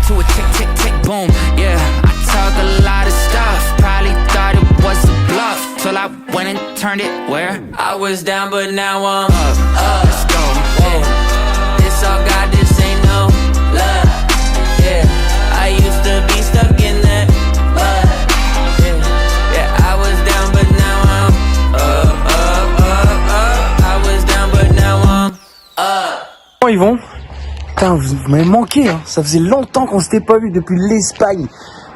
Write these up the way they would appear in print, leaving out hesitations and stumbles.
to a tick, tick, tick, boom. Yeah, I talk a lot of stuff. Probably thought it was a bluff till I went and turned it where I was down, but now I'm up. Let's go. Yeah, this all God, this ain't no love. Yeah, I used to be stuck in that mud. Yeah, I was down, but now I'm up, up, up, up. I was down, but now I'm up. Comment ils vont? Putain, vous m'avez manqué, hein. Ça faisait longtemps qu'on s'était pas vu depuis l'Espagne.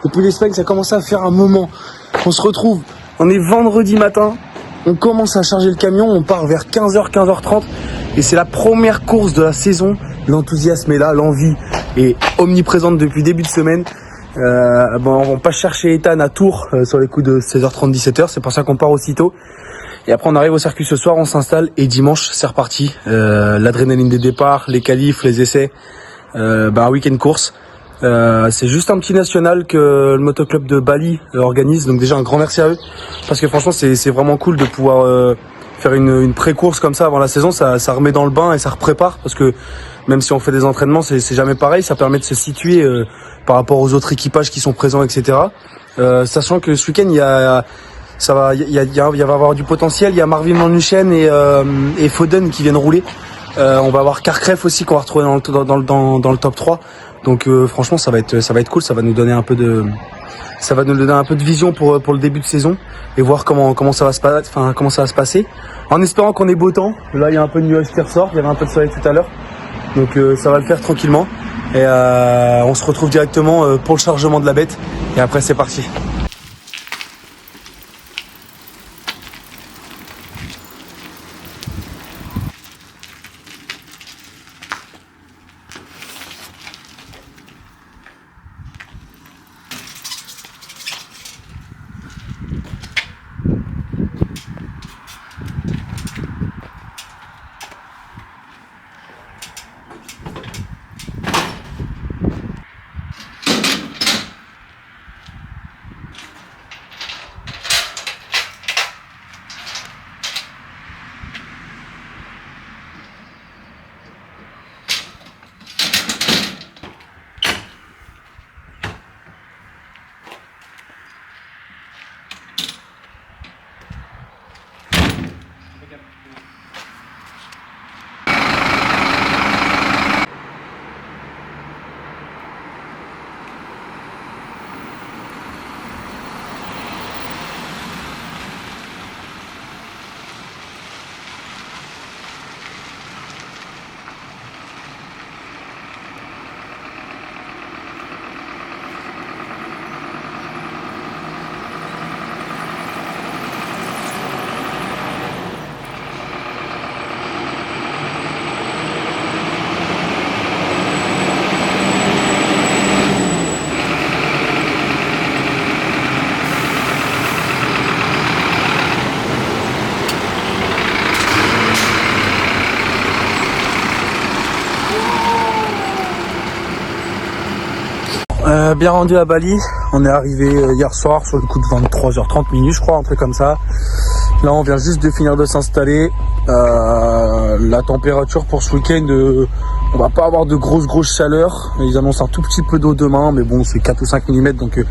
Depuis l'Espagne, ça commençait à faire un moment. On se retrouve, on est vendredi matin, on commence à charger le camion, on part vers 15h, 15h30 et c'est la première course de la saison. L'enthousiasme est là, l'envie est omniprésente depuis début de semaine. On passe chercher Ethan à Tours sur les coups de 16h30, 17h, c'est pour ça qu'on part aussitôt. Et après on arrive au circuit ce soir, on s'installe et dimanche c'est reparti. L'adrénaline des départs, les qualifs, les essais, un week-end course. C'est juste un petit national que le motoclub de Bali organise, donc déjà un grand merci à eux parce que franchement c'est vraiment cool de pouvoir faire une pré-course comme ça avant la saison. Ça remet dans le bain et ça reprépare parce que même si on fait des entraînements c'est jamais pareil, ça permet de se situer par rapport aux autres équipages qui sont présents, etc. Sachant que ce week-end il va avoir du potentiel. Il y a Marvin Van Nuchen et Foden qui viennent rouler. On va avoir Carcref aussi qu'on va retrouver dans le top 3. Donc franchement ça va être cool, ça va nous donner un peu de vision pour le début de saison et voir comment ça va se passer. En espérant qu'on ait beau temps. Là il y a un peu de nuages qui ressort, il y avait un peu de soleil tout à l'heure. Donc ça va le faire tranquillement et on se retrouve directement pour le chargement de la bête et après c'est parti. Bien rendu à Bali, on est arrivé hier soir sur le coup de 23h30 minutes je crois, un truc comme ça. Là on vient juste de finir de s'installer. La température pour ce week-end, on va pas avoir de grosse chaleur. Ils annoncent un tout petit peu d'eau demain, mais bon c'est 4 ou 5 mm donc ça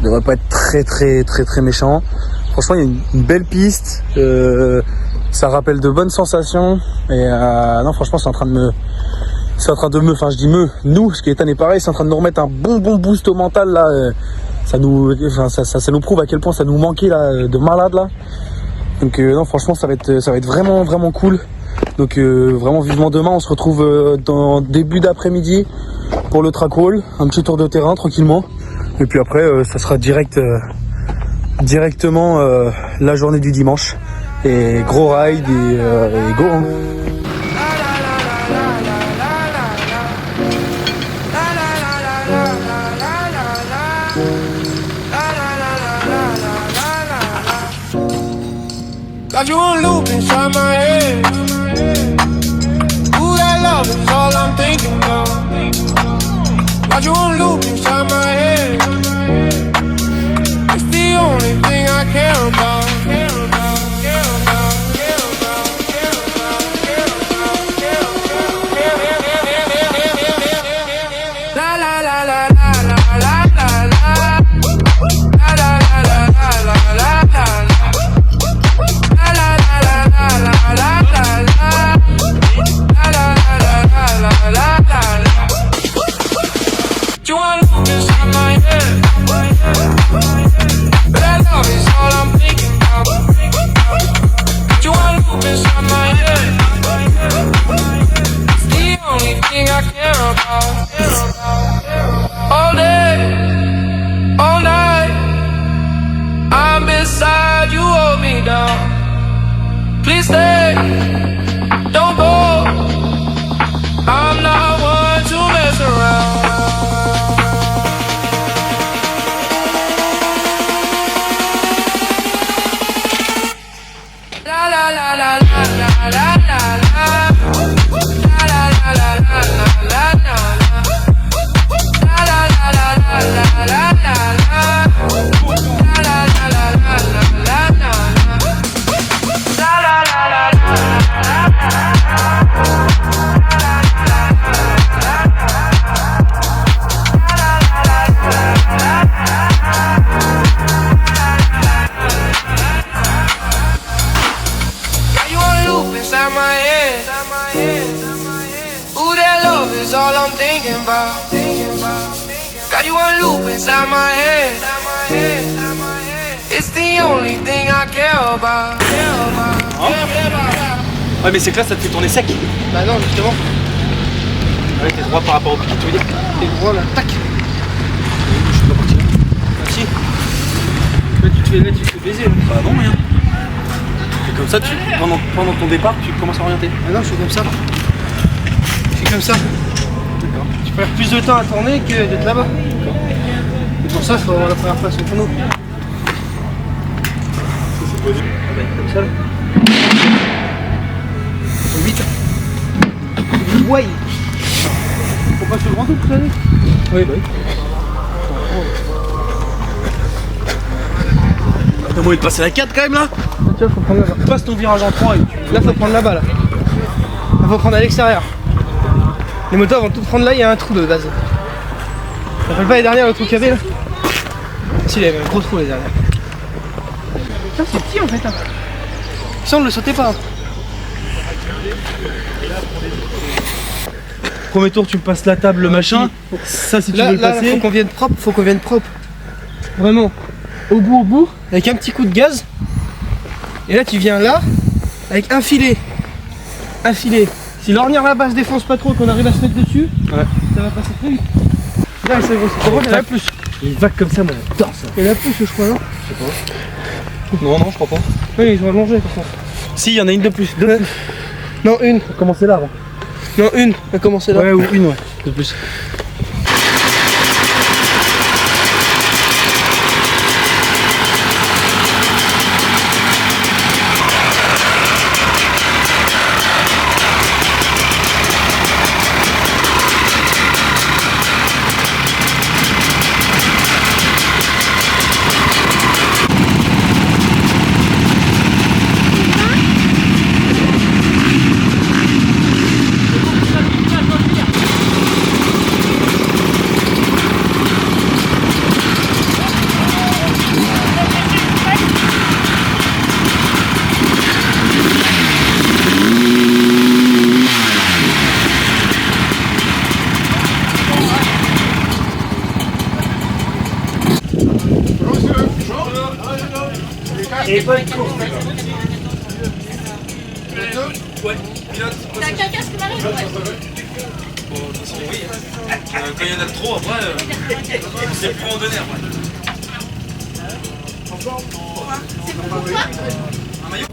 devrait pas être très méchant. Franchement il y a une belle piste, ça rappelle de bonnes sensations et non franchement c'est en train de nous, parce qu'Ethan est pareil, c'est en train de nous remettre un bon boost au mental là. Ça nous prouve à quel point ça nous manquait là, de malade là. Donc non franchement ça va être vraiment cool. Donc vraiment vivement demain, on se retrouve dans début d'après-midi pour le track wall, un petit tour de terrain tranquillement. Et puis après ça sera directement la journée du dimanche. Et gros ride et go hein. Got you on loop inside my head. Ooh, that love is all I'm thinking of. Got you on loop inside my head. It's the only thing I care about. La la la la. is all I'm thinking about. Got you on loop inside my head. It's the only thing I care about. Ouais, mais c'est que là, ça te fait tourner sec. Bah non, justement. Ouais, t'es droit par rapport au pied, tu veux dire. T'es droit là, tac. Je suis pas parti là. Ah si. Là tu te fais baiser. Bah non, rien. Et comme ça, pendant ton départ, tu commences à orienter. Ah non, je fais comme ça. Je fais comme ça. D'accord. Tu perds plus de temps à tourner que d'être là-bas. Et pour ça, il faut avoir la première place au chrono. C'est pas dur. Ah bah, comme ça là. Vite. Ouais. On passe le grand tour toute l'année. Oui, bah oui. T'as moyen de passer la 4 quand même là. Ah, tiens, faut prendre là-bas. Passe ton virage en 3 et tu... Là, faut prendre là-bas là. Là, faut prendre à l'extérieur. Les motos vont tout prendre là, il y a un trou de base. Ça fait pas les dernières le trou qu'il y avait là? Si, il y avait un gros trou les dernières. Putain, c'est petit en fait. Hein. Ça, on ne le sautait pas. Hein. Premier tour, tu me passes la table, le machin. Ça, si tu veux le passer. Faut qu'on vienne propre, faut qu'on vienne propre. Vraiment. Au bout, avec un petit coup de gaz. Et là, tu viens là, avec un filet. Un filet. Si l'ornière là-bas se défonce pas trop, qu'on arrive à se mettre dessus, ouais, ça va passer très vite. Là, c'est gros, c'est il y en a plus. Une vague comme ça, moi j'adore ça. Il y en a plus, je crois, non? Je sais pas. Non, je crois pas. Oui, ils ont allongé, de toute façon. Si, il y en a une de plus. Deux de plus. Non, une. Commencez là avant. Non, une. On a commencé là. Ouais, ou une, ouais. De plus. Et bonne course. Ouais, pilote. T'as qu'un casque, Marie? Bon, de toute façon, oui. Quand il y en a trop, après, c'est plus en donner après. C'est bon pour toi? Un maillot.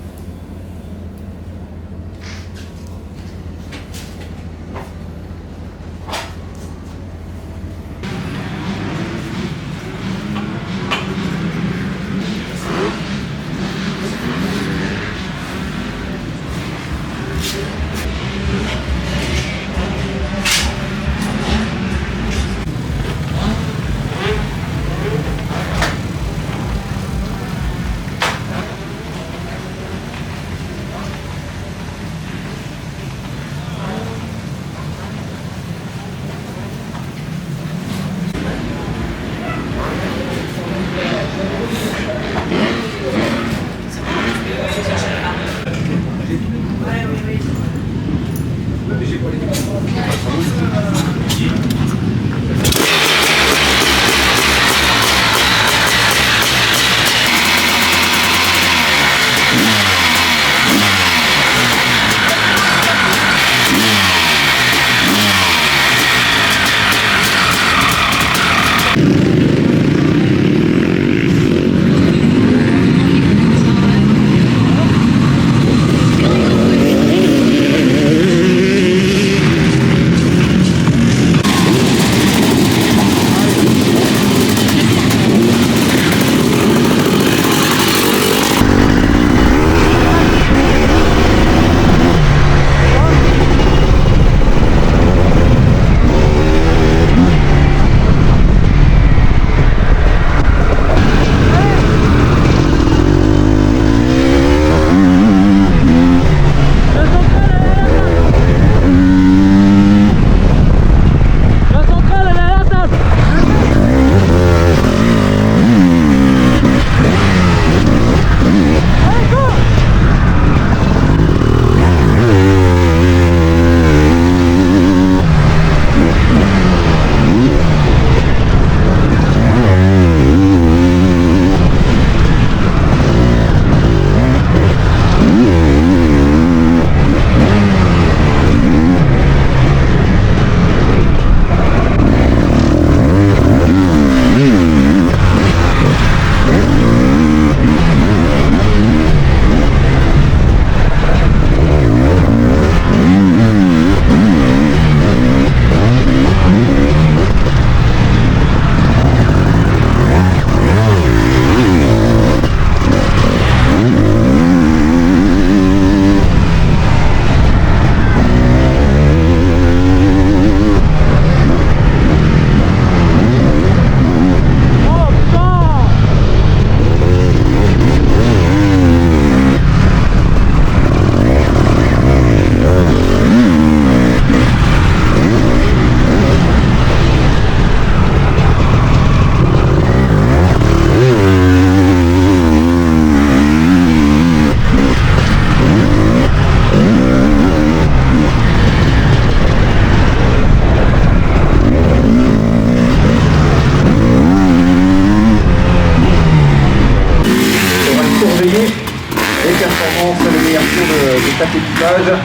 Courage.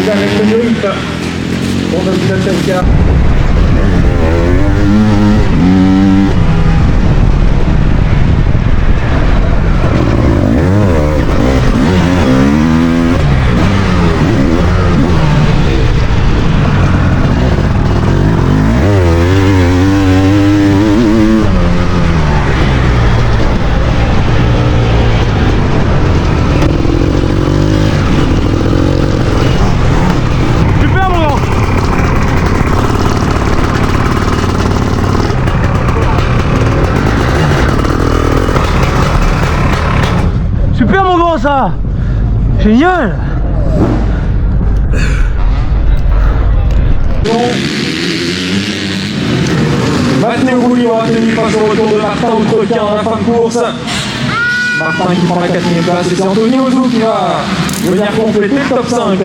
Avec le drift pour notre pilote. Super mon grand ça. Génial. Mathéo Roulier aura tenu face au retour de Martin Outrequin en fin de course. Martin qui prend la 4ème place et c'est Anthony Ozou qui va venir compléter le top 5.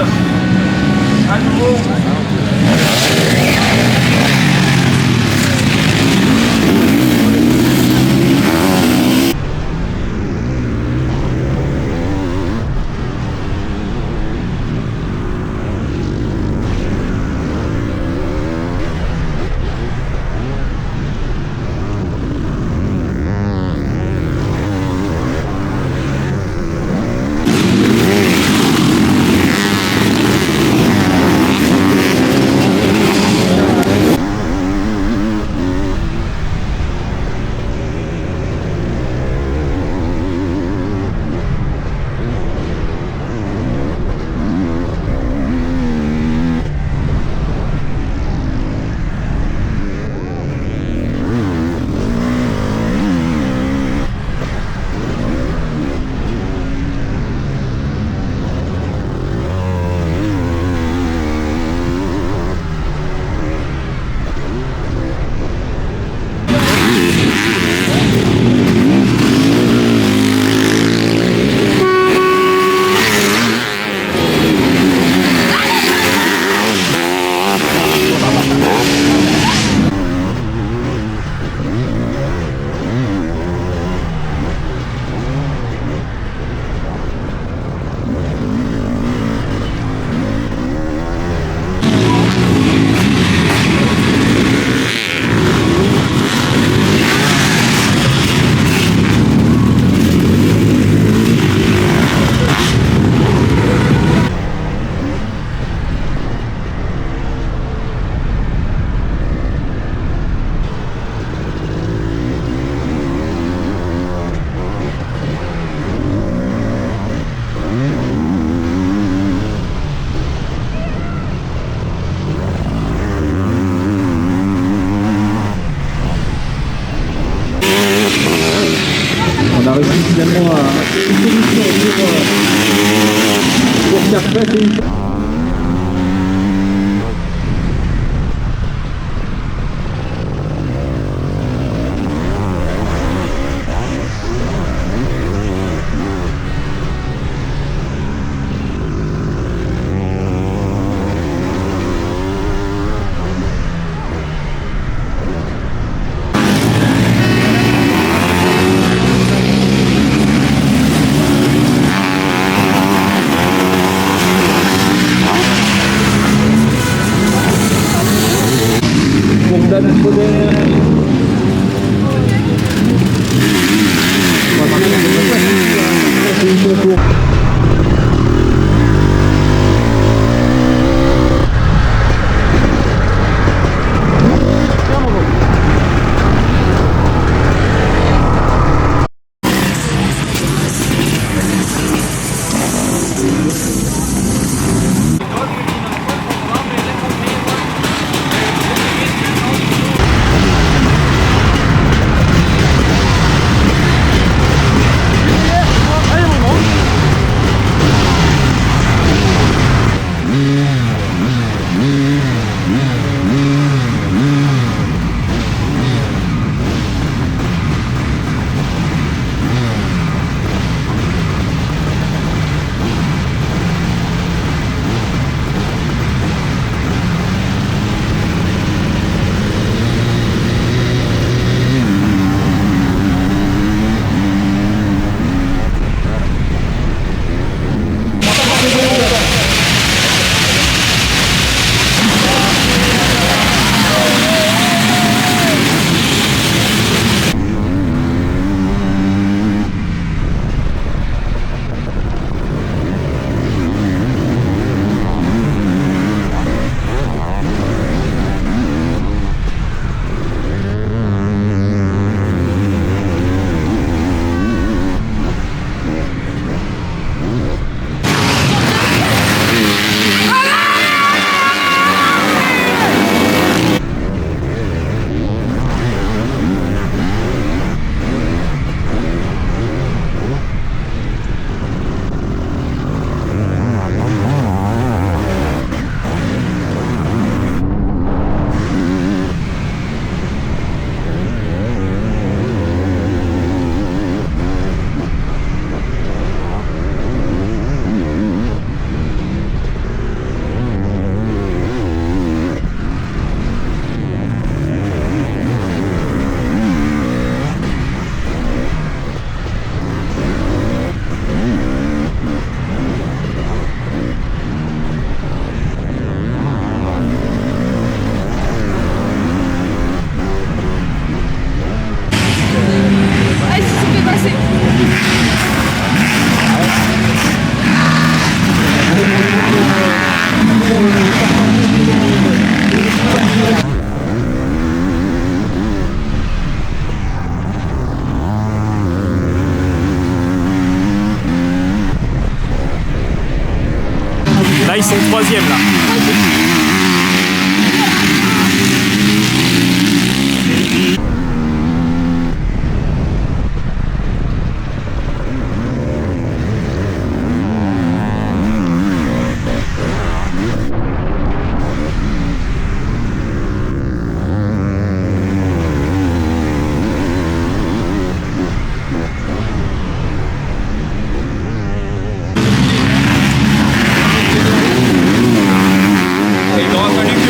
À nouveau. On a réussi finalement à une solution pour faire passer une... troisième là. Il aura fallu que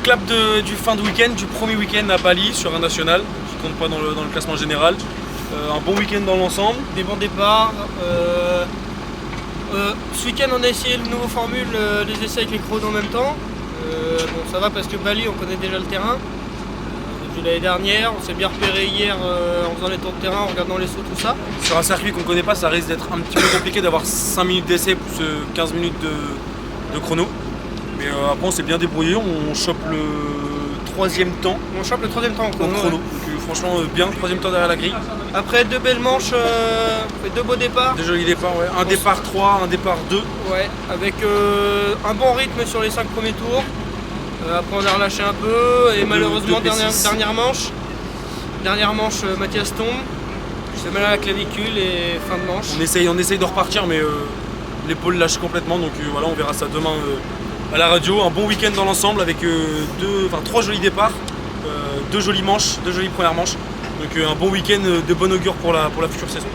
clap du fin de week-end, du premier week-end à Bali sur un national, qui compte pas dans le classement général. Un bon week-end dans l'ensemble. Des bons départs. Ce week-end on a essayé une nouvelle formule, les essais avec les chronos en même temps. Bon, ça va parce que Bali on connaît déjà le terrain. Depuis l'année dernière, on s'est bien repéré hier en faisant les tours de terrain, en regardant les sauts, tout ça. Sur un circuit qu'on connaît pas, ça risque d'être un petit peu compliqué d'avoir 5 minutes d'essai plus 15 minutes de chrono. Mais après on s'est bien débrouillé, on chope le 3e temps. On chope le 3e temps en chrono. Donc, franchement bien, 3e temps derrière la grille. Après 2 belles manches, on fait 2 beaux départs. Des jolis départs, ouais. Un départ 3, un départ 2. Ouais, avec un bon rythme sur les 5 premiers tours. Après on a relâché un peu et malheureusement dernière manche Mathias tombe. Il se fait mal à la clavicule et fin de manche. On essaye de repartir mais l'épaule lâche complètement donc voilà on verra ça demain à la radio. Un bon week-end dans l'ensemble avec 3 jolis départs, 2 jolies manches, 2 jolies premières manches. Donc un bon week-end de bon augure pour la future saison.